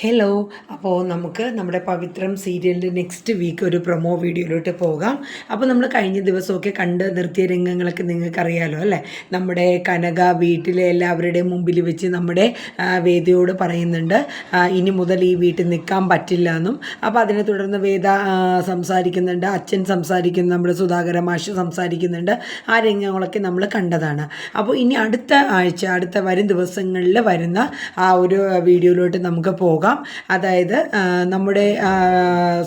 Hello. അപ്പോൾ നമുക്ക് നമ്മുടെ പവിത്രം സീരിയലിൻ്റെ നെക്സ്റ്റ് വീക്ക് ഒരു പ്രൊമോ വീഡിയോയിലോട്ട് പോകാം. അപ്പോൾ നമ്മൾ കഴിഞ്ഞ ദിവസമൊക്കെ കണ്ട് നിർത്തിയ രംഗങ്ങളൊക്കെ നിങ്ങൾക്കറിയാലോ അല്ലേ. നമ്മുടെ കനക വീട്ടിലെ എല്ലാവരുടെയും മുമ്പിൽ വെച്ച് നമ്മുടെ വേദയോട് പറയുന്നുണ്ട് ഇനി മുതൽ ഈ വീട്ടിൽ നിൽക്കാൻ പറ്റില്ല എന്നും. അപ്പോൾ അതിനെ തുടർന്ന് വേദ സംസാരിക്കുന്നുണ്ട്, അച്ഛൻ സംസാരിക്കുന്നു, നമ്മുടെ സുധാകര മാഷ് സംസാരിക്കുന്നുണ്ട്. ആ രംഗങ്ങളൊക്കെ നമ്മൾ കണ്ടതാണ്. അപ്പോൾ ഇനി അടുത്ത ആഴ്ച, അടുത്ത വരും ദിവസങ്ങളിൽ വരുന്ന ആ ഒരു വീഡിയോയിലോട്ട് നമുക്ക് പോകാം. അതായത് നമ്മുടെ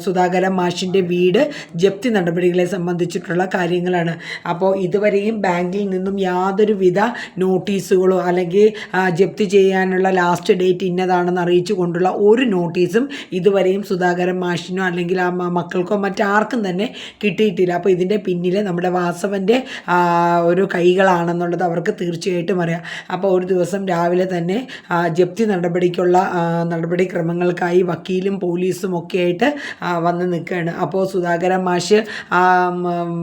സുധാകര മാഷിൻ്റെ വീട് ജപ്തി നടപടികളെ സംബന്ധിച്ചിട്ടുള്ള കാര്യങ്ങളാണ്. അപ്പോൾ ഇതുവരെയും ബാങ്കിൽ നിന്നും യാതൊരുവിധ നോട്ടീസുകളോ അല്ലെങ്കിൽ ജപ്തി ചെയ്യാനുള്ള ലാസ്റ്റ് ഡേറ്റ് ഇന്നതാണെന്ന് അറിയിച്ചു കൊണ്ടുള്ള ഒരു നോട്ടീസും ഇതുവരെയും സുധാകര മാഷിനോ അല്ലെങ്കിൽ ആ മക്കൾക്കോ മറ്റാർക്കും തന്നെ കിട്ടിയിട്ടില്ല. അപ്പോൾ ഇതിൻ്റെ പിന്നിൽ നമ്മുടെ വാസവൻ്റെ ഒരു കൈകളാണെന്നുള്ളത് അവർക്ക് തീർച്ചയായിട്ടും അറിയാം. അപ്പോൾ ഒരു ദിവസം രാവിലെ തന്നെ ജപ്തി നടപടിക്കുള്ള നടപടിക്രമങ്ങൾക്കായി വക്കീലും പോലീസും ഒക്കെ ആയിട്ട് വന്ന് നിൽക്കുകയാണ്. അപ്പോൾ സുധാകര മാഷ്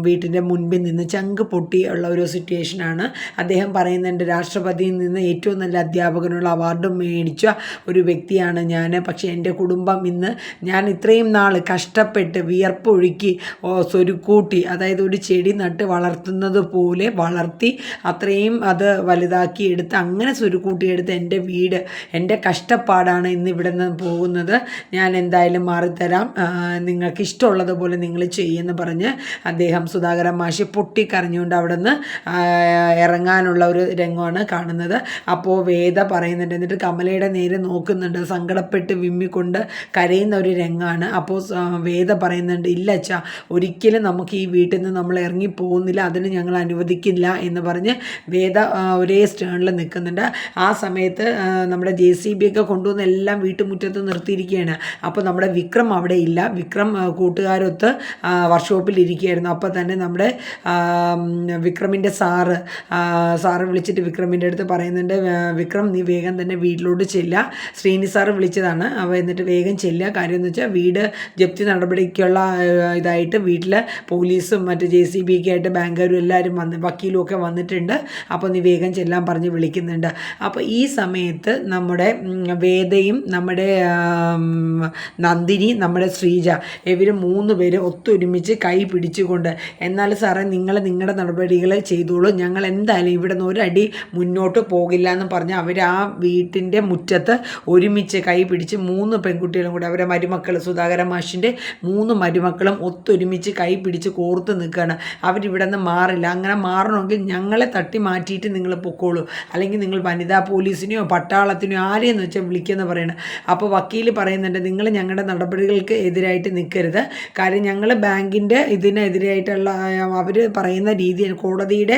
വീട്ടിൻ്റെ മുൻപിൽ നിന്ന് ചങ്ക് പൊട്ടിയുള്ള ഒരു സിറ്റുവേഷനാണ്. അദ്ദേഹം പറയുന്നുണ്ട്, രാഷ്ട്രപതിയിൽ നിന്ന് ഏറ്റവും നല്ല അധ്യാപകനുള്ള അവാർഡ് മേടിച്ച ഒരു വ്യക്തിയാണ് ഞാൻ. പക്ഷേ എൻ്റെ കുടുംബം ഇന്ന് ഞാൻ ഇത്രയും നാൾ കഷ്ടപ്പെട്ട് വിയർപ്പൊഴുക്കി സ്വരുക്കൂട്ടി, അതായത് ഒരു ചെടി നട്ട് വളർത്തുന്നത് പോലെ വളർത്തി അത്രയും അത് വലുതാക്കി എടുത്ത് അങ്ങനെ സ്വരുക്കൂട്ടിയെടുത്ത് എൻ്റെ വീട്, എൻ്റെ കഷ്ടപ്പാടാണ് ഇന്ന് ഇവിടെ നിന്ന് പോകുന്നത്. ഞാൻ എന്തായാലും മാറിത്തരാം, നിങ്ങൾക്ക് ഇഷ്ടമുള്ളതുപോലെ നിങ്ങൾ ചെയ്യുമെന്ന് പറഞ്ഞ് അദ്ദേഹം സുധാകര മാഷി പൊട്ടിക്കരഞ്ഞുകൊണ്ട് അവിടെ നിന്ന് ഇറങ്ങാനുള്ള ഒരു രംഗമാണ് കാണുന്നത്. അപ്പോൾ വേദ പറയുന്നുണ്ട്, എന്നിട്ട് കമലയുടെ നേരെ നോക്കുന്നുണ്ട്, സങ്കടപ്പെട്ട് വിമ്മിക്കൊണ്ട് കരയുന്ന ഒരു രംഗമാണ്. അപ്പോൾ വേദ പറയുന്നുണ്ട്, ഇല്ല അച്ഛാ, ഒരിക്കലും നമുക്ക് ഈ വീട്ടിൽ നിന്ന് നമ്മൾ ഇറങ്ങി പോകുന്നില്ല, അതിന് ഞങ്ങൾ അനുവദിക്കില്ല എന്ന് പറഞ്ഞ് വേദ ഒരേ സ്റ്റേണിൽ നിൽക്കുന്നുണ്ട്. ആ സമയത്ത് നമ്മുടെ JCB ഒക്കെ കൊണ്ടുവന്ന് എല്ലാം വീട്ടുമുറ്റത്ത് നിർത്തിയിരിക്കുകയാണ്. അപ്പോൾ നമ്മുടെ വിക്രം അവിടെ ഇല്ല. വിക്രം കൂട്ടുകാരൊത്ത് വർക്ക്ഷോപ്പിൽ ഇരിക്കുകയായിരുന്നു. അപ്പോൾ തന്നെ നമ്മുടെ വിക്രമിൻ്റെ സാറ് വിളിച്ചിട്ട് വിക്രമിൻ്റെ അടുത്ത് പറയുന്നുണ്ട്, വിക്രം നീ വേഗം തന്നെ വീട്ടിലോട്ട് ചെല്ലുക, ശ്രീനി സാറ് വിളിച്ചതാണ്. അപ്പോൾ എന്നിട്ട് വേഗം ചെല്ലുക. കാര്യം എന്ന് വെച്ചാൽ വീട് ജപ്തി നടപടിക്കുള്ള ഇതായിട്ട് വീട്ടിൽ പോലീസും മറ്റ് JCB ഒക്കെ ആയിട്ട് ബാങ്കുകാരും എല്ലാവരും വക്കീലും ഒക്കെ വന്നിട്ടുണ്ട്. അപ്പോൾ നീ വേഗം ചെല്ലാൻ പറഞ്ഞ് വിളിക്കുന്നുണ്ട്. അപ്പോൾ ഈ സമയത്ത് നമ്മുടെ വേദയും നമ്മുടെ നന്ദിനി, നമ്മുടെ ശ്രീജ, ഇവർ 3 പേര് ഒത്തൊരുമിച്ച് കൈ പിടിച്ചുകൊണ്ട്, എന്നാൽ സാറേ നിങ്ങൾ നിങ്ങളുടെ നടപടികൾ ചെയ്തോളൂ, ഞങ്ങൾ എന്തായാലും ഇവിടെ നിന്ന് ഒരടി മുന്നോട്ട് പോകില്ല എന്ന് പറഞ്ഞ് അവർ ആ വീട്ടിൻ്റെ മുറ്റത്ത് ഒരുമിച്ച് കൈ പിടിച്ച് 3 പെൺകുട്ടികളും കൂടെ, അവരെ മരുമക്കൾ, സുധാകര മാഷിൻ്റെ 3 മരുമക്കളും ഒത്തൊരുമിച്ച് കൈ പിടിച്ച് കോർത്ത് നിൽക്കുകയാണ്. അവരിവിടെ നിന്ന് മാറില്ല. അങ്ങനെ മാറണമെങ്കിൽ ഞങ്ങളെ തട്ടി മാറ്റിയിട്ട് നിങ്ങൾ പൊക്കോളൂ, അല്ലെങ്കിൽ നിങ്ങൾ വനിതാ പോലീസിനെയോ പട്ടാളത്തിനെയോ ആരെയെന്ന് വെച്ചാൽ വിളിക്കുമെന്ന് പറയണം. അപ്പോൾ വക്കീൽ പറയുന്നുണ്ട്, നിങ്ങൾ ഞങ്ങളുടെ നടപടികൾക്ക് എതിരായിട്ട് നിൽക്കരുത്. കാര്യം ഞങ്ങൾ ബാങ്കിൻ്റെ ഇതിനെതിരായിട്ടുള്ള അവർ പറയുന്ന രീതി, കോടതിയുടെ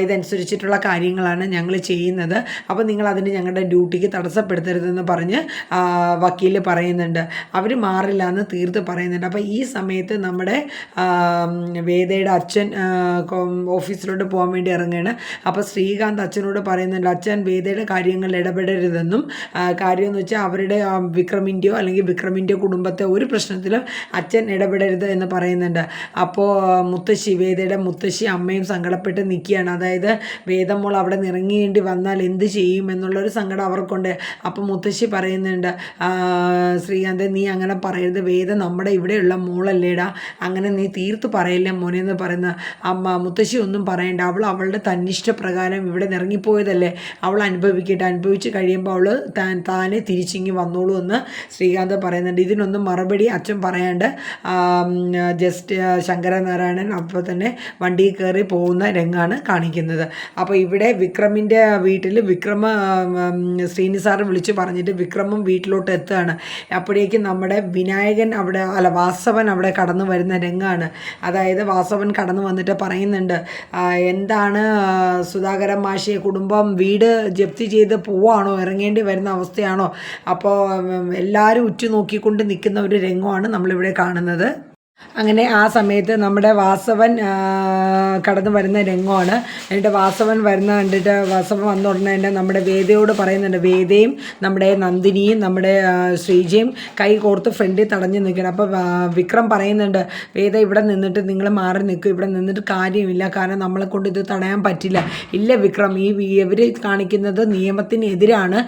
ഇതനുസരിച്ചിട്ടുള്ള കാര്യങ്ങളാണ് ഞങ്ങൾ ചെയ്യുന്നത്. അപ്പോൾ നിങ്ങൾ അതിന് ഞങ്ങളുടെ ഡ്യൂട്ടിക്ക് തടസ്സപ്പെടുത്തരുതെന്ന് പറഞ്ഞ് വക്കീൽ പറയുന്നുണ്ട്. അവർ മാറില്ല എന്ന് തീർത്ത് പറയുന്നുണ്ട്. അപ്പോൾ ഈ സമയത്ത് നമ്മുടെ വേദയുടെ അച്ഛൻ ഓഫീസിലോട്ട് പോകാൻ വേണ്ടി ഇറങ്ങുകയാണ്. അപ്പോൾ ശ്രീകാന്ത് അച്ഛനോട് പറയുന്നുണ്ട്, അച്ഛൻ വേദയുടെ കാര്യങ്ങളിൽ ഇടപെടരുതെന്നും, കാര്യം എന്ന് വെച്ചാൽ അവരുടെ വിക്രമിൻ്റെയോ അല്ലെങ്കിൽ വിക്രമിൻ്റെ കുടുംബത്തെ ഒരു പ്രശ്നത്തിലും അച്ഛൻ ഇടപെടരുത് എന്ന് പറയുന്നുണ്ട്. അപ്പോൾ മുത്തശ്ശി, വേദയുടെ മുത്തശ്ശി അമ്മയും സങ്കടപ്പെട്ട് നിൽക്കുകയാണ്. അതായത് വേദമോൾ അവിടെ നിറങ്ങേണ്ടി വന്നാൽ എന്ത് ചെയ്യും എന്നുള്ളൊരു സങ്കടം അവർക്കുണ്ട്. അപ്പോൾ മുത്തശ്ശി പറയുന്നുണ്ട്, ശ്രീകാന്ത് നീ അങ്ങനെ പറയരുത്, വേദ നമ്മുടെ ഇവിടെയുള്ള മോളല്ലേടാ, അങ്ങനെ നീ തീർത്ത് പറയില്ല മോനെ എന്ന് പറയുന്ന മുത്തശ്ശി ഒന്നും പറയണ്ട, അവൾ അവളുടെ തന്നിഷ്ടപ്രകാരം ഇവിടെ ഇറങ്ങിപ്പോയതല്ലേ, അവൾ അനുഭവിച്ച് കഴിയുമ്പോൾ അവൾ താനെ തിരിച്ചിങ്ങി വന്നോളൂ എന്ന് ശ്രീകാന്ത് പറയുന്നുണ്ട്. ഇതിനൊന്നും മറുപടി അച്ഛൻ പറയാണ്ട് ജസ്റ്റ് ശങ്കരനാരായണൻ അപ്പോൾ തന്നെ വണ്ടിയിൽ കയറി പോകുന്ന രംഗമാണ് കാണിക്കുന്നത്. അപ്പോൾ ഇവിടെ വിക്രമിൻ്റെ വീട്ടിൽ ശ്രീനി സാറ് വിളിച്ച് പറഞ്ഞിട്ട് വിക്രമും വീട്ടിലോട്ട് എത്തുകയാണ്. അപ്പോഴേക്കും നമ്മുടെ വിനായകൻ അവിടെ വാസവൻ അവിടെ കടന്നു വരുന്ന രംഗമാണ്. അതായത് വാസവൻ കടന്നു വന്നിട്ട് പറയുന്നുണ്ട്, എന്താണ് സുധാകര മാഷിയെ കുടുംബം വീട് ജപ്തി ചെയ്ത് പോവാണോ, ഇറങ്ങേണ്ടി വരുന്ന അവസ്ഥയാണോ? അപ്പോൾ എല്ലാവരും ഉറ്റുനോക്കിക്കൊണ്ട് നിൽക്കുന്ന ഒരു രംഗമാണ് നമ്മളിവിടെ കാണുന്നത്. അങ്ങനെ ആ സമയത്ത് നമ്മുടെ വാസവൻ കടന്നു വരുന്ന രംഗമാണ്. എന്നിട്ട് വാസവൻ വരുന്ന കണ്ടിട്ട് വാസവൻ വന്ന ഉടനെ തന്നെ നമ്മുടെ വേദയോട് പറയുന്നുണ്ട്. വേദയും നമ്മുടെ നന്ദിനിയും നമ്മുടെ ശ്രീജയും കൈ കോർത്ത് ഫ്രണ്ടിൽ തടഞ്ഞു നിൽക്കണം. അപ്പോൾ വിക്രം പറയുന്നുണ്ട്, വേദ ഇവിടെ നിന്നിട്ട് നിങ്ങൾ മാറി നിൽക്കും, ഇവിടെ നിന്നിട്ട് കാര്യമില്ല, കാരണം നമ്മളെ കൊണ്ട് ഇത് തടയാൻ പറ്റില്ല. ഇല്ല വിക്രം, ഇവർ കാണിക്കുന്നത് നിയമത്തിനെതിരാണ്.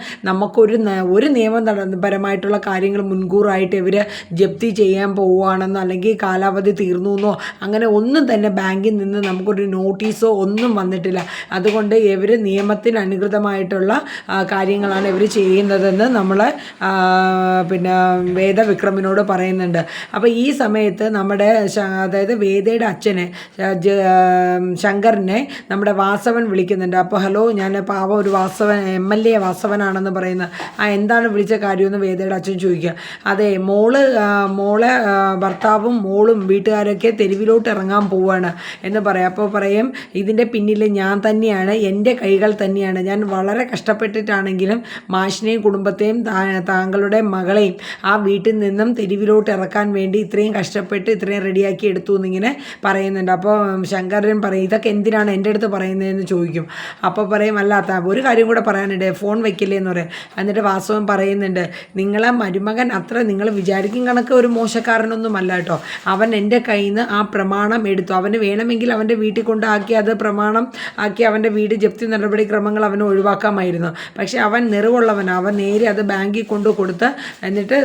ഒരു നിയമപരമായിട്ടുള്ള കാര്യങ്ങൾ മുൻകൂറായിട്ട് ഇവർ ജപ്തി ചെയ്യാൻ പോവുകയാണെന്നോ അല്ലെങ്കിൽ കാലാവധി തീർന്നു എന്നോ അങ്ങനെ ഒന്നും തന്നെ ബാങ്കിൽ നിന്ന് നമുക്കൊരു നോട്ടീസോ ഒന്നും വന്നിട്ടില്ല. അതുകൊണ്ട് ഇവർ നിയമത്തിന് അനുകൃതമായിട്ടുള്ള കാര്യങ്ങളാണ് ഇവർ ചെയ്യുന്നതെന്ന് നമ്മൾ പിന്നെ വേദ വിക്രമിനോട് പറയുന്നുണ്ട്. അപ്പോൾ ഈ സമയത്ത് നമ്മുടെ അതായത് വേദയുടെ അച്ഛനെ ശങ്കറിനെ നമ്മുടെ വാസവൻ വിളിക്കുന്നുണ്ട്. അപ്പോൾ ഹലോ, ഞാൻ പാവം ഒരു വാസവൻ MLA വാസവനാണെന്ന് പറയുന്നത്. എന്താണ് വിളിച്ച കാര്യമെന്ന് വേദയുടെ അച്ഛൻ ചോദിക്കുക. അതെ, മോളെ ഭർത്താവും മോളും വീട്ടുകാരൊക്കെ തെരുവിലോട്ട് ഇറങ്ങാൻ പോവാണ് എന്ന് പറയാം. അപ്പോൾ പറയും, ഇതിൻ്റെ പിന്നിൽ ഞാൻ തന്നെയാണ്, എൻ്റെ കൈകൾ തന്നെയാണ്. ഞാൻ വളരെ കഷ്ടപ്പെട്ടിട്ടാണെങ്കിലും മാഷിനെയും കുടുംബത്തെയും താങ്കളുടെ മകളെയും ആ വീട്ടിൽ നിന്നും തെരുവിലോട്ട് ഇറക്കാൻ വേണ്ടി ഇത്രയും കഷ്ടപ്പെട്ട് ഇത്രയും റെഡിയാക്കി എടുത്തു എന്നിങ്ങനെ പറയുന്നുണ്ട്. അപ്പോൾ ശങ്കരൻ പറയും, ഇതൊക്കെ എന്തിനാണ് എൻ്റെ അടുത്ത് പറയുന്നതെന്ന് ചോദിക്കും. അപ്പോൾ പറയും, അല്ലാത്ത ഒരു കാര്യം കൂടെ പറയാനുണ്ട്, ഫോൺ വെക്കില്ലേ എന്ന് പറയും. എന്നിട്ട് വാസവൻ പറയുന്നുണ്ട്, നിങ്ങളെ മരുമകൻ അത്ര നിങ്ങൾ വിചാരിക്കും കണക്ക് ഒരു മോശക്കാരനൊന്നുമല്ല കേട്ടോ. അവൻ എൻ്റെ കയ്യിൽ നിന്ന് ആ പ്രമാണം എടുത്തു. അവന് വേണമെങ്കിൽ അവൻ്റെ വീട്ടിൽ കൊണ്ടാക്കി അത് പ്രമാണം ആക്കി അവൻ്റെ വീട് ജപ്തി നടപടിക്രമങ്ങൾ അവന് ഒഴിവാക്കാമായിരുന്നു. പക്ഷേ അവൻ നിറവുള്ളവൻ, അവൻ നേരെ അത് ബാങ്കിൽ കൊടുത്ത് എന്നിട്ട്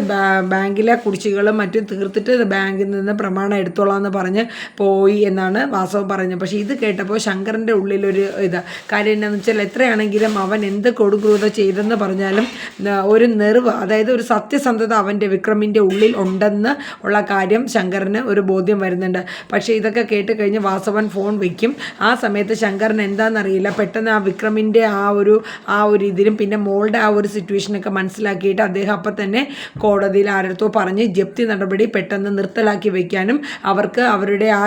ബാങ്കിലെ കുടിശ്ശികളും മറ്റും തീർത്തിട്ട് ബാങ്കിൽ നിന്ന് പ്രമാണം എടുത്തോളാം എന്ന് പറഞ്ഞ് പോയി എന്നാണ് വാസവൻ പറഞ്ഞത്. പക്ഷേ ഇത് കേട്ടപ്പോൾ ശങ്കറിൻ്റെ ഉള്ളിലൊരു കാര്യം എന്താണെന്ന് വെച്ചാൽ, എത്രയാണെങ്കിലും അവൻ എന്ത് കൊടുക്രൂത ചെയ്തെന്ന് പറഞ്ഞാലും ഒരു നെറിവ്, അതായത് ഒരു സത്യസന്ധത അവൻ്റെ വിക്രമിൻ്റെ ഉള്ളിൽ ഉണ്ടെന്ന് ഉള്ള കാര്യം ശങ്കറിന് ഒരു ബോധ്യം വരുന്നുണ്ട്. പക്ഷേ ഇതൊക്കെ കേട്ട് കഴിഞ്ഞ് വാസവൻ ഫോൺ വയ്ക്കും. ആ സമയത്ത് ശങ്കറിന് എന്താണെന്നറിയില്ല, പെട്ടെന്ന് ആ വിക്രമിൻ്റെ ആ ഒരു ഇതിലും പിന്നെ മോളുടെ ആ ഒരു സിറ്റുവേഷനൊക്കെ മനസ്സിലാക്കിയിട്ട് അദ്ദേഹം അപ്പം തന്നെ കോടതിയിൽ ആരടുത്തോ പറഞ്ഞ് ജപ്തി നടപടി പെട്ടെന്ന് നിർത്തലാക്കി വയ്ക്കാനും അവർക്ക് അവരുടെ ആ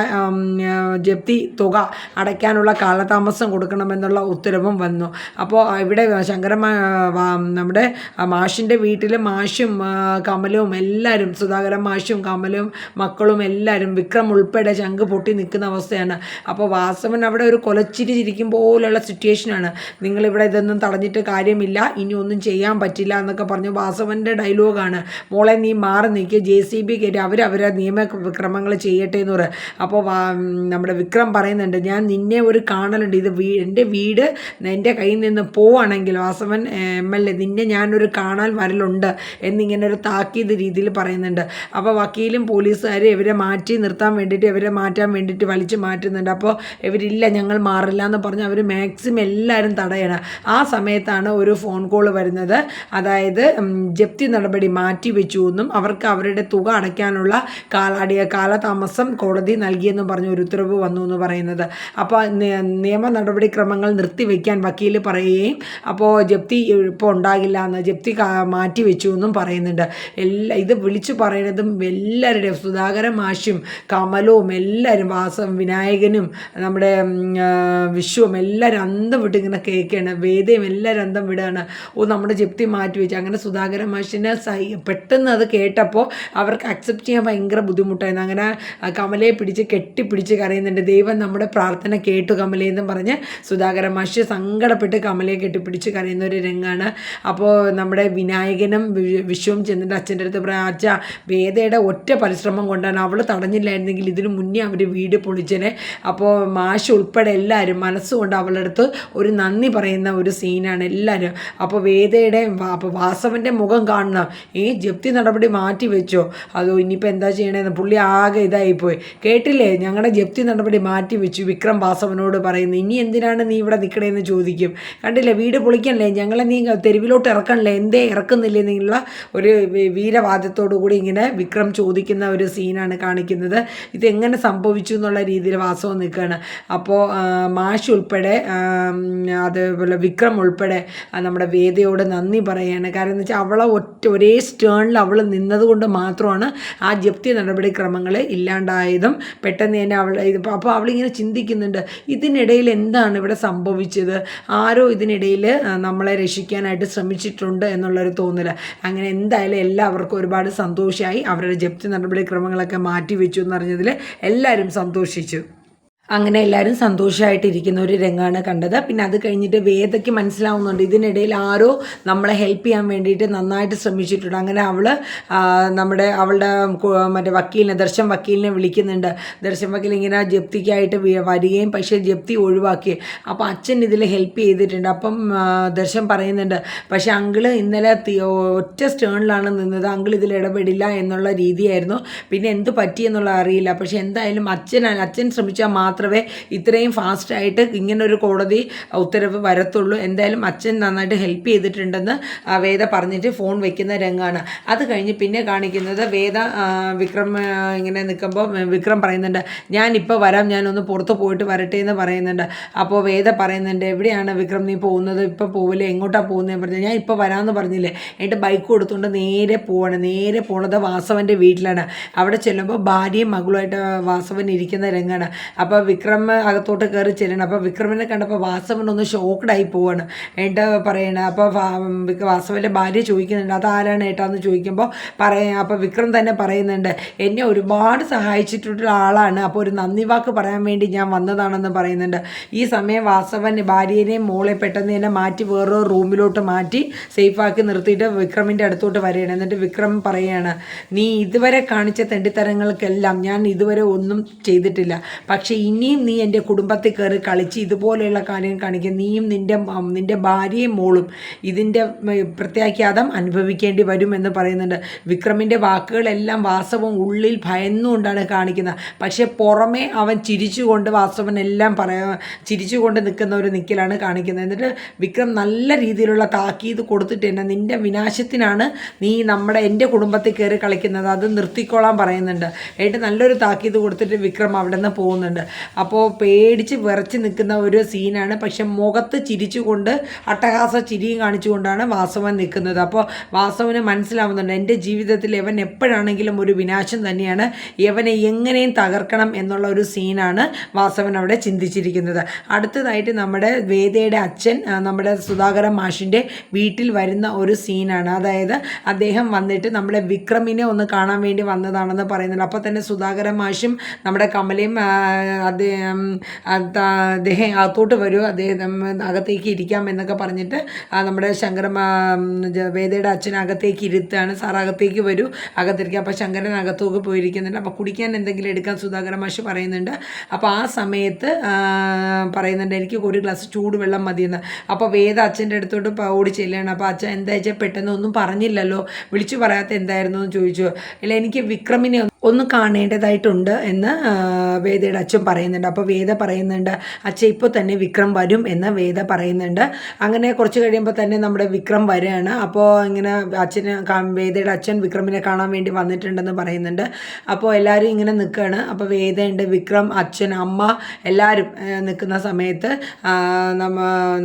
ജപ്തി തുക അടയ്ക്കാനുള്ള കാലതാമസം കൊടുക്കണമെന്നുള്ള ഉത്തരവും വന്നു. അപ്പോൾ ഇവിടെ ശങ്കരൻ നമ്മുടെ മാഷിൻ്റെ വീട്ടിൽ മാഷും കമലവും എല്ലാവരും, സുധാകരൻ മാഷും കമലവും മക്കളും എല്ലാവരും വിക്രം ഉൾപ്പെടെ ചങ്ക് പൊട്ടി നിൽക്കുന്ന അവസ്ഥയാണ്. അപ്പോൾ വാസവൻ അവിടെ ഒരു കൊലച്ചിരി ചിരിക്കും പോലുള്ള സിറ്റുവേഷനാണ്. നിങ്ങളിവിടെ ഇതൊന്നും തടഞ്ഞിട്ട് കാര്യമില്ല, ഇനി ഒന്നും ചെയ്യാൻ പറ്റില്ല എന്നൊക്കെ പറഞ്ഞു വാസവൻ്റെ ഡയലോഗാണ്. മോളെ നീ മാറി നിൽക്കുക, JCB കയറ്റി അവരവരെ നിയമക്രമങ്ങൾ ചെയ്യട്ടെ എന്ന് പറയും. അപ്പോൾ നമ്മുടെ വിക്രം പറയുന്നുണ്ട്, ഞാൻ നിന്നെ ഒരു കാണലുണ്ട്, ഇത് എൻ്റെ വീട് എൻ്റെ കയ്യിൽ നിന്ന് പോവുകയാണെങ്കിൽ വാസവൻ MLA നിന്നെ ഞാനൊരു കാണാൻ വരലുണ്ട് എന്നിങ്ങനെ ഒരു താക്കീത് രീതിയിൽ പറയുന്നുണ്ട്. അപ്പോൾ വക്കീലും പോലീസുകാരും ഇവരെ മാറ്റാൻ വേണ്ടിയിട്ട് വലിച്ചു മാറ്റുന്നുണ്ട്. അപ്പോൾ ഇവരില്ല, ഞങ്ങൾ മാറില്ല എന്ന് പറഞ്ഞ് അവർ മാക്സിമം എല്ലാവരും തടയണം. ആ സമയത്താണ് ഒരു ഫോൺ കോൾ വരുന്നത്. അതായത് ജപ്തി നടപടി മാറ്റി വെച്ചു എന്നും അവർക്ക് അവരുടെ തുക അടയ്ക്കാനുള്ള കാലതാമസം കോടതി നൽകിയെന്നും പറഞ്ഞ് ഒരു ഉത്തരവ് വന്നു എന്ന് പറയുന്നത്. അപ്പോൾ നിയമ നടപടിക്രമങ്ങൾ നിർത്തിവെക്കാൻ വക്കീൽ പറയുകയും അപ്പോൾ ജപ്തി ഇപ്പോൾ ഉണ്ടാകില്ല എന്ന്, ജപ്തി മാറ്റി വെച്ചു എന്നും പറയുന്നുണ്ട്. ഇത് വിളിച്ചു പറയുന്നതും എല്ലാവരുടെയും, സുധാകരൻ മാഷും കമലവും എല്ലാവരും, വിനായകനും നമ്മുടെ വിശ്വവും എല്ലാവരും അന്തം വിട്ട് ഇങ്ങനെ കേൾക്കുകയാണ്. വേദയും എല്ലാവരും അന്തം വിടുകയാണ്. നമ്മുടെ ജപ്തി മാറ്റി വെച്ചു. അങ്ങനെ സുധാകരൻ മാഷിനെ പെട്ടെന്ന് അത് കേട്ടപ്പോൾ അവർക്ക് അക്സെപ്റ്റ് ചെയ്യാൻ ഭയങ്കര ബുദ്ധിമുട്ടായിരുന്നു. അങ്ങനെ കമലയെ കെട്ടിപ്പിടിച്ച് കരയുന്നുണ്ട്. ദൈവം നമ്മുടെ പ്രാർത്ഥന കേട്ടു കമലയെന്നും പറഞ്ഞ് സുധാകരൻ മാഷ് സങ്കടപ്പെട്ട് കമലയെ കെട്ടിപ്പിടിച്ച് കരയുന്ന ഒരു രംഗമാണ്. അപ്പോൾ നമ്മുടെ വിനായകനും വിശ്വവും ചെന്നിട്ട് അച്ഛൻ്റെ അടുത്ത് പറയാം, അച്ഛ വേദയുടെ ഒറ്റ പരിശ്രമം കൊണ്ടാണ്, അവൾ തടഞ്ഞില്ലായിരുന്നെങ്കിൽ ഇതിനു മുന്നേ അവർ വീട് പൊളിച്ചനെ. അപ്പോൾ മാഷ് ഉൾപ്പെടെ എല്ലാവരും മനസ്സുകൊണ്ട് അവളുടെ അടുത്ത് ഒരു നന്ദി പറയുന്ന ഒരു സീനാണ് എല്ലാവരും. അപ്പോൾ വേദയുടെ അപ്പോൾ വാസവൻ്റെ മുഖം കാണണം, ജപ്തി നടപടി മാറ്റി വെച്ചോ, അതോ ഇനിയിപ്പോൾ എന്താ ചെയ്യണമെന്ന് പുള്ളി ആകെ ഇതായിപ്പോയി. കേട്ടില്ലേ, ഞങ്ങളുടെ ജപ്തി നടപടി മാറ്റി വെച്ചു, വിക്രം വാസവനോട് പറയുന്നു. ഇനി എന്തിനാണ് നീ ഇവിടെ നിൽക്കണേന്ന് ചോദിക്കും. കണ്ടില്ലേ, വീട് പൊളിക്കണല്ലേ, ഞങ്ങളെ നീ തെരുവിലോട്ട് ഇറക്കണല്ലേ, എന്തേ ഇറക്കുന്നില്ലേ എന്നുള്ള ഒരു വീരവാദത്തോടു കൂടി ഇങ്ങനെ വിക്രം ചോദിക്കുന്ന ഒരു സീനാണ് കാണിക്കുന്നത്. ഇതെങ്ങനെ സംഭവിച്ചു എന്നുള്ള രീതിയിൽ വാസവൻ നിൽക്കുകയാണ്. അപ്പോൾ മാഷ് ഉൾപ്പെടെ അതേപോലെ വിക്രം ഉൾപ്പെടെ നമ്മുടെ വേദയോട് നന്ദി പറയുകയാണ്. കാരണം എന്ന് വെച്ചാൽ അവളെ ഒരേ സ്റ്റേണിൽ അവൾ നിന്നതുകൊണ്ട് മാത്രമാണ് ആ ജപ്തി നടപടിക്രമങ്ങൾ ഇല്ലാണ്ടായതും പെട്ടെന്ന് തന്നെ അപ്പോൾ അവളിങ്ങനെ ചിന്തിക്കുന്നുണ്ട്, ഇതിനിടയിൽ എന്താണ് ഇവിടെ സംഭവിച്ചത്, ആരോ ഇതിനിടയിൽ നമ്മളെ രക്ഷിക്കാനായിട്ട് ശ്രമിച്ചിട്ടുണ്ട് എന്നുള്ളൊരു തോന്നൽ. അങ്ങനെ എന്തായാലും എല്ലാവർക്കും ഒരുപാട് സന്തോഷമായി. അവരുടെ ജപ്തി നടപടിക്രമങ്ങളൊക്കെ കാര്യങ്ങളൊക്കെ മാറ്റി വെച്ചു എന്നറിഞ്ഞതിൽ എല്ലാവരും സന്തോഷിച്ചു. അങ്ങനെ എല്ലാവരും സന്തോഷമായിട്ടിരിക്കുന്ന ഒരു രംഗമാണ് കണ്ടത്. പിന്നെ അത് കഴിഞ്ഞിട്ട് വേദയ്ക്ക് മനസ്സിലാവുന്നുണ്ട് ഇതിനിടയിൽ ആരോ നമ്മളെ ഹെൽപ്പ് ചെയ്യാൻ വേണ്ടിയിട്ട് നന്നായിട്ട് ശ്രമിച്ചിട്ടുണ്ട്. അങ്ങനെ അവളുടെ മറ്റേ വക്കീലിനെ വക്കീലിനെ വിളിക്കുന്നുണ്ട്. ദർശൻ വക്കീൽ ഇങ്ങനെ ജപ്തിക്കായിട്ട് വരികയും പക്ഷേ ജപ്തി ഒഴിവാക്കി. അപ്പോൾ അച്ഛൻ ഇതിൽ ഹെൽപ്പ് ചെയ്തിട്ടുണ്ട്. അപ്പം ദർശൻ പറയുന്നുണ്ട്, പക്ഷേ അങ്കിള് ഇന്നലെ ഒറ്റ സ്റ്റേണിലാണ് നിന്നത്, അങ്കിൾ ഇതിൽ ഇടപെടില്ല എന്നുള്ള രീതിയായിരുന്നു. പിന്നെ എന്ത് പറ്റിയെന്നുള്ള അറിയില്ല. പക്ഷേ എന്തായാലും അച്ഛൻ ശ്രമിച്ചാൽ മാത്രമേ ഇത്രയും ഫാസ്റ്റായിട്ട് ഇങ്ങനൊരു കോടതി ഉത്തരവ് വരത്തുള്ളൂ. എന്തായാലും അച്ഛൻ നന്നായിട്ട് ഹെൽപ്പ് ചെയ്തിട്ടുണ്ടെന്ന് വേദ പറഞ്ഞിട്ട് ഫോൺ വെക്കുന്ന രംഗമാണ്. അത് കഴിഞ്ഞ് പിന്നെ കാണിക്കുന്നത് വേദ വിക്രം ഇങ്ങനെ നിൽക്കുമ്പോൾ വിക്രം പറയുന്നുണ്ട്, ഞാനിപ്പോൾ വരാം, ഞാനൊന്ന് പുറത്ത് പോയിട്ട് വരട്ടെ എന്ന് പറയുന്നുണ്ട്. അപ്പോൾ വേദ പറയുന്നുണ്ട്, എവിടെയാണ് വിക്രം നീ പോകുന്നത്, ഇപ്പോൾ പോവില്ലേ, എങ്ങോട്ടാണ് പോകുന്നതെന്ന് പറഞ്ഞാൽ ഞാൻ ഇപ്പോൾ വരാമെന്ന് പറഞ്ഞില്ലേ. എന്നിട്ട് ബൈക്ക് കൊടുത്തുകൊണ്ട് നേരെ പോണത് വാസവൻ്റെ വീട്ടിലാണ്. അവിടെ ചെല്ലുമ്പോൾ ഭാര്യയും മകളുമായിട്ട് വാസവൻ ഇരിക്കുന്ന രംഗമാണ്. അപ്പോൾ വിക്രം അകത്തോട്ട് കയറി ചെല്ലണം. അപ്പോൾ വിക്രമിനെ കണ്ടപ്പോൾ വാസവനൊന്ന് ഷോക്ക്ഡായി പോവാണ്. എന്നിട്ട് പറയണം, അപ്പോൾ വാസവൻ്റെ ഭാര്യ ചോദിക്കുന്നുണ്ട്, അതാരാണ് ഏട്ടാന്ന് ചോദിക്കുമ്പോൾ അപ്പോൾ വിക്രം തന്നെ പറയുന്നുണ്ട്, എന്നെ ഒരുപാട് സഹായിച്ചിട്ടുള്ള ആളാണ്, അപ്പോൾ ഒരു നന്ദി വാക്ക് പറയാൻ വേണ്ടി ഞാൻ വന്നതാണെന്ന് പറയുന്നുണ്ട്. ഈ സമയം വാസവൻ ഭാര്യയെയും മോളെ പെട്ടെന്ന് തന്നെ മാറ്റി വേറൊരു റൂമിലോട്ട് മാറ്റി സേഫാക്കി നിർത്തിയിട്ട് വിക്രമിൻ്റെ അടുത്തോട്ട് വരികയാണ്. എന്നിട്ട് വിക്രം പറയുകയാണ്, നീ ഇതുവരെ കാണിച്ച തെണ്ടിത്തരങ്ങൾക്കെല്ലാം ഞാൻ ഇതുവരെ ഒന്നും ചെയ്തിട്ടില്ല, പക്ഷേ ഇനിയും നീ എൻ്റെ കുടുംബത്തിൽ കയറി കളിച്ച് ഇതുപോലെയുള്ള കാര്യങ്ങൾ കാണിക്കുക, നീയും നിൻ്റെ ഭാര്യയും മോളും ഇതിൻ്റെ പ്രത്യാഘാതം അനുഭവിക്കേണ്ടി വരുമെന്ന് പറയുന്നുണ്ട്. വിക്രമിൻ്റെ വാക്കുകളെല്ലാം വാസവൻ ഉള്ളിൽ ഭയന്നുകൊണ്ടാണ് കാണിക്കുന്നത്. പക്ഷേ പുറമേ അവൻ ചിരിച്ചുകൊണ്ട് വാസവനെല്ലാം ചിരിച്ചുകൊണ്ട് നിൽക്കുന്ന ഒരു നിൽക്കലാണ് കാണിക്കുന്നത്. എന്നിട്ട് വിക്രം നല്ല രീതിയിലുള്ള താക്കീത് കൊടുത്തിട്ട് തന്നെ, നിൻ്റെ വിനാശത്തിനാണ് നീ എൻ്റെ കുടുംബത്തിൽ കയറി കളിക്കുന്നത്, അത് നിർത്തിക്കോളാൻ പറയുന്നുണ്ട്. എന്നിട്ട് നല്ലൊരു താക്കീത് കൊടുത്തിട്ട് വിക്രം അവിടെ നിന്ന് പോകുന്നുണ്ട്. അപ്പോൾ പേടിച്ച് വിറച്ച് നിൽക്കുന്ന ഒരു സീനാണ്. പക്ഷെ മുഖത്ത് ചിരിച്ചുകൊണ്ട് അട്ടഹാസ ചിരിയും കാണിച്ചുകൊണ്ടാണ് വാസവൻ നിൽക്കുന്നത്. അപ്പോൾ വാസവന് മനസ്സിലാവുന്നുണ്ട്, എൻ്റെ ജീവിതത്തിൽ ഇവൻ എപ്പോഴാണെങ്കിലും ഒരു വിനാശം തന്നെയാണ്, ഇവനെ എങ്ങനെയും തകർക്കണം എന്നുള്ള ഒരു സീനാണ് വാസവൻ അവിടെ ചിന്തിച്ചിരിക്കുന്നത്. അടുത്തതായിട്ട് നമ്മുടെ വേദയുടെ അച്ഛൻ നമ്മുടെ സുധാകരൻ മാഷിൻ്റെ വീട്ടിൽ വരുന്ന ഒരു സീനാണ്. അതായത് അദ്ദേഹം വന്നിട്ട് നമ്മുടെ വിക്രമിനെ ഒന്ന് കാണാൻ വേണ്ടി വന്നതാണെന്ന് പറയുന്നുണ്ട്. അപ്പോൾ തന്നെ സുധാകരൻ മാഷും നമ്മുടെ കമലയും അദ്ദേഹം അകത്തോട്ട് വരൂ, അദ്ദേഹം അകത്തേക്ക് ഇരിക്കാം എന്നൊക്കെ പറഞ്ഞിട്ട് നമ്മുടെ വേദയുടെ അച്ഛൻ അകത്തേക്ക് ഇരുത്താണ്. സാർ അകത്തേക്ക് വരൂ, അകത്തിരിക്കുക. അപ്പോൾ ശങ്കരൻ അകത്തേക്ക് പോയിരിക്കുന്നുണ്ട്. അപ്പോൾ കുടിക്കാൻ എന്തെങ്കിലും എടുക്കാൻ സുധാകരൻ മാഷ് പറയുന്നുണ്ട്. അപ്പോൾ ആ സമയത്ത് പറയുന്നുണ്ട്, എനിക്ക് ഒരു ഗ്ലാസ് ചൂടുവെള്ളം മതിയെന്ന്. അപ്പോൾ വേദ അച്ഛൻ്റെ അടുത്തോട്ട് ഓടി ചെല്ലുകയാണ്. അപ്പോൾ അച്ഛൻ എന്താ വെച്ചാൽ പെട്ടെന്ന് ഒന്നും പറഞ്ഞില്ലല്ലോ, വിളിച്ചു പറയാത്ത എന്തായിരുന്നു എന്ന് ചോദിച്ചു. അല്ല, എനിക്ക് വിക്രമിനെ ഒന്ന് കാണേണ്ടതായിട്ടുണ്ട് എന്ന് വേദയുടെ അച്ഛൻ പറയുന്നുണ്ട്. അപ്പോൾ വേദ പറയുന്നുണ്ട്, അച്ഛൻ ഇപ്പോൾ തന്നെ വിക്രം വരും എന്ന് വേദ പറയുന്നുണ്ട്. അങ്ങനെ കുറച്ച് കഴിയുമ്പോൾ തന്നെ നമ്മുടെ വിക്രം വരികയാണ്. അപ്പോൾ ഇങ്ങനെ വേദയുടെ അച്ഛൻ വിക്രമിനെ കാണാൻ വേണ്ടി വന്നിട്ടുണ്ടെന്ന് പറയുന്നുണ്ട്. അപ്പോൾ എല്ലാവരും ഇങ്ങനെ നിൽക്കുകയാണ്. അപ്പോൾ വേദയുണ്ട്, വിക്രം, അച്ഛൻ, അമ്മ എല്ലാവരും നിൽക്കുന്ന സമയത്ത്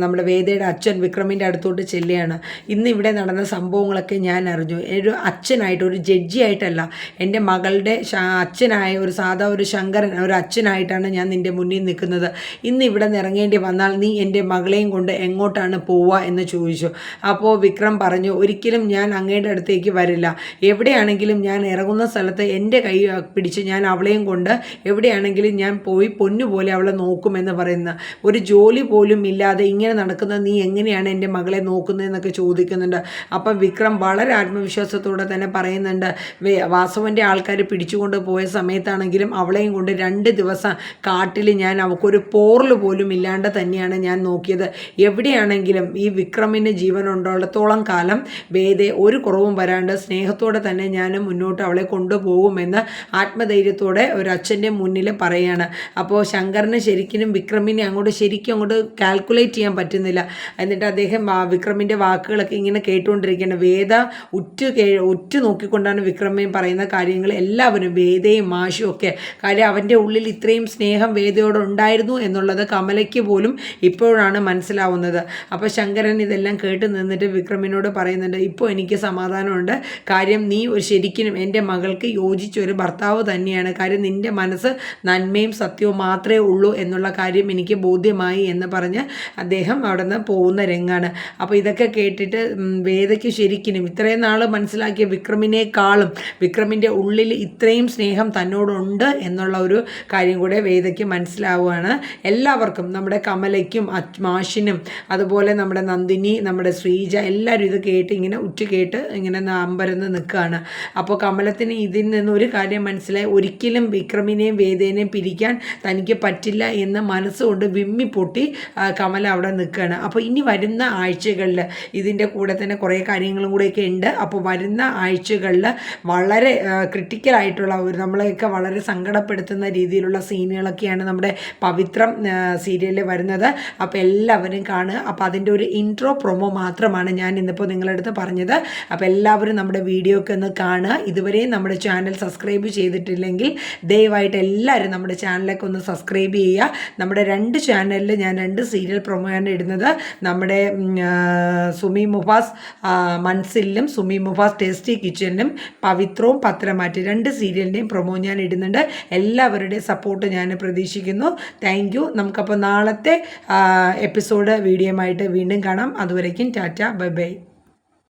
നമ്മുടെ വേദയുടെ അച്ഛൻ വിക്രമിൻ്റെ അടുത്തോട്ട് ചെല്ലുകയാണ്. ഇന്ന് ഇവിടെ നടന്ന സംഭവങ്ങളൊക്കെ ഞാൻ അറിഞ്ഞു. ഒരു അച്ഛനായിട്ട്, ഒരു ജഡ്ജിയായിട്ടല്ല, എൻ്റെ മകളുടെ അച്ഛനായ ഒരു ശങ്കരൻ ഒരു അച്ഛനായിട്ടാണ് ഞാൻ നിൻ്റെ മുന്നിൽ നിൽക്കുന്നത്. ഇന്ന് ഇവിടെ നിന്ന് ഇറങ്ങേണ്ടി വന്നാൽ നീ എൻ്റെ മകളെയും കൊണ്ട് എങ്ങോട്ടാണ് പോവുക എന്ന് ചോദിച്ചു. അപ്പോൾ വിക്രം പറഞ്ഞു, ഒരിക്കലും ഞാൻ അങ്ങയുടെ അടുത്തേക്ക് വരില്ല, എവിടെയാണെങ്കിലും ഞാൻ ഇറങ്ങുന്ന സ്ഥലത്ത് എൻ്റെ കൈ പിടിച്ച് ഞാൻ അവളെയും കൊണ്ട് എവിടെയാണെങ്കിലും ഞാൻ പോയി പൊന്നുപോലെ അവളെ നോക്കുമെന്ന് പറയുന്ന, ഒരു ജോലി പോലും ഇല്ലാതെ ഇങ്ങനെ നടക്കുന്നത് നീ എങ്ങനെയാണ് എൻ്റെ മകളെ നോക്കുന്നതെന്നൊക്കെ ചോദിക്കുന്നുണ്ട്. അപ്പം വിക്രം വളരെ ആത്മവിശ്വാസത്തോടെ തന്നെ പറയുന്നുണ്ട്, വാസവൻ്റെ ആൾക്കാർ പിടിച്ചുകൊണ്ട് പോയ സമയത്താണെങ്കിലും അവളെയും കൊണ്ട് 2 ദിവസം കാട്ടിൽ ഞാൻ അവൾക്കൊരു പോറൽ പോലും ഇല്ലാണ്ട് തന്നെയാണ് ഞാൻ നോക്കിയത്. എവിടെയാണെങ്കിലും ഈ വിക്രമിന് ജീവൻ ഉള്ളിടത്തോളം കാലം വേദയെ ഒരു കുറവും വരാണ്ട് സ്നേഹത്തോടെ തന്നെ ഞാൻ മുന്നോട്ട് അവളെ കൊണ്ടുപോകുമെന്ന് ആത്മധൈര്യത്തോടെ ഒരു അച്ഛൻ്റെ മുന്നിൽ പറയുകയാണ്. അപ്പോൾ ശങ്കറിന് ശരിക്കും വിക്രമിനെ ശരിക്കും അങ്ങോട്ട് കാൽക്കുലേറ്റ് ചെയ്യാൻ പറ്റുന്നില്ല. എന്നിട്ട് അദ്ദേഹം വിക്രമിൻ്റെ വാക്കുകളൊക്കെ ഇങ്ങനെ കേട്ടുകൊണ്ടിരിക്കുകയാണ്. വേദ ഉറ്റു നോക്കിക്കൊണ്ടാണ് വിക്രമൻ പറയുന്ന കാര്യങ്ങൾ എല്ലാവരും, വേദയും മാഷും ഒക്കെ. കാര്യം അവൻ്റെ ഉള്ളിൽ ഇത്രയും സ്നേഹം വേദയോട് ഉണ്ടായിരുന്നു എന്നുള്ളത് കമലയ്ക്ക് പോലും ഇപ്പോഴാണ് മനസ്സിലാവുന്നത്. അപ്പോൾ ശങ്കരൻ ഇതെല്ലാം കേട്ട് നിന്നിട്ട് വിക്രമിനോട് പറയുന്നുണ്ട്, ഇപ്പോൾ എനിക്ക് സമാധാനമുണ്ട്. കാര്യം നീ ശരിക്കും എൻ്റെ മകൾക്ക് യോജിച്ചൊരു ഭർത്താവ് തന്നെയാണ്. കാര്യം നിൻ്റെ മനസ്സ് നന്മയും സത്യവും മാത്രമേ ഉള്ളൂ എന്നുള്ള കാര്യം എനിക്ക് ബോധ്യമായി എന്ന് പറഞ്ഞ് അദ്ദേഹം അവിടെ നിന്ന് പോകുന്ന രംഗാണ്. അപ്പോൾ ഇതൊക്കെ കേട്ടിട്ട് വേദയ്ക്ക് ശരിക്കും ഇത്രയും നാൾ മനസ്സിലാക്കിയ വിക്രമിനേക്കാളും വിക്രമിൻ്റെ ഉള്ളിൽ ഇത്രയും സ്നേഹം തന്നോടുണ്ട് എന്നുള്ള ഒരു കാര്യം കൂടെ വേദയ്ക്ക് മനസ്സിലാവുകയാണ്. എല്ലാവർക്കും, നമ്മുടെ കമലയ്ക്കും മാഷിനും അതുപോലെ നമ്മുടെ നന്ദിനി, നമ്മുടെ ശ്രീജ, എല്ലാവരും ഇത് കേട്ട് ഇങ്ങനെ കേട്ട് ഇങ്ങനെ അമ്പരന്ന് നിൽക്കുകയാണ്. അപ്പോൾ കമലത്തിന് ഇതിൽ നിന്ന് ഒരു കാര്യം മനസ്സിലായി, ഒരിക്കലും വിക്രമിനെയും വേദേനെയും പിരിക്കാൻ തനിക്ക് പറ്റില്ല എന്ന് മനസ്സുകൊണ്ട് വിമ്മി പൊട്ടി കമല അവിടെ നിൽക്കുകയാണ്. അപ്പോൾ ഇനി വരുന്ന ആഴ്ചകളിൽ ഇതിൻ്റെ കൂടെ തന്നെ കുറേ കാര്യങ്ങളും കൂടെയൊക്കെ ഉണ്ട്. അപ്പോൾ വരുന്ന ആഴ്ചകളിൽ വളരെ ക്രിട്ടിക്കലായിട്ടുള്ള നമ്മളെയൊക്കെ വളരെ സങ്കടപ്പെടുത്തുന്ന രീതിയിലുള്ള സീനുകളൊക്കെയാണ് നമ്മുടെ പവിത്രം സീരിയലിൽ വരുന്നത്. അപ്പോൾ എല്ലാവരും കാണുക. അപ്പോൾ അതിൻ്റെ ഒരു ഇൻട്രോ പ്രൊമോ മാത്രമാണ് ഞാൻ ഇന്നിപ്പോൾ നിങ്ങളുടെ അടുത്ത് പറഞ്ഞത്. അപ്പോൾ എല്ലാവരും നമ്മുടെ വീഡിയോ ഒക്കെ ഒന്ന് കാണുക. ഇതുവരെയും നമ്മുടെ ചാനൽ സബ്സ്ക്രൈബ് ചെയ്തിട്ടില്ലെങ്കിൽ ദയവായിട്ട് എല്ലാവരും നമ്മുടെ ചാനലൊക്കെ ഒന്ന് സബ്സ്ക്രൈബ് ചെയ്യുക. നമ്മുടെ 2 ചാനലിൽ ഞാൻ 2 സീരിയൽ പ്രൊമോയാണ് ഇടുന്നത്. നമ്മുടെ സുമി മുഫാസ് മൻസിലും സുമി മുഫാസ് ടേസ്റ്റി കിച്ചണിലും പവിത്രവും പത്രമാറ്റി 2 സീരിയലിൻ്റെയും പ്രൊമോ ഞാൻ ഇടുന്നുണ്ട്. എല്ലാവരുടെയും സപ്പോർട്ട് ഞാൻ പ്രതീക്ഷിക്കുന്നു. Thank you. നമുക്കപ്പോൾ നാളത്തെ എപ്പിസോഡ് വീഡിയോയുമായിട്ട് വീണ്ടും കാണാം. അതുവരേക്കും ടാറ്റ, ബൈ ബൈ.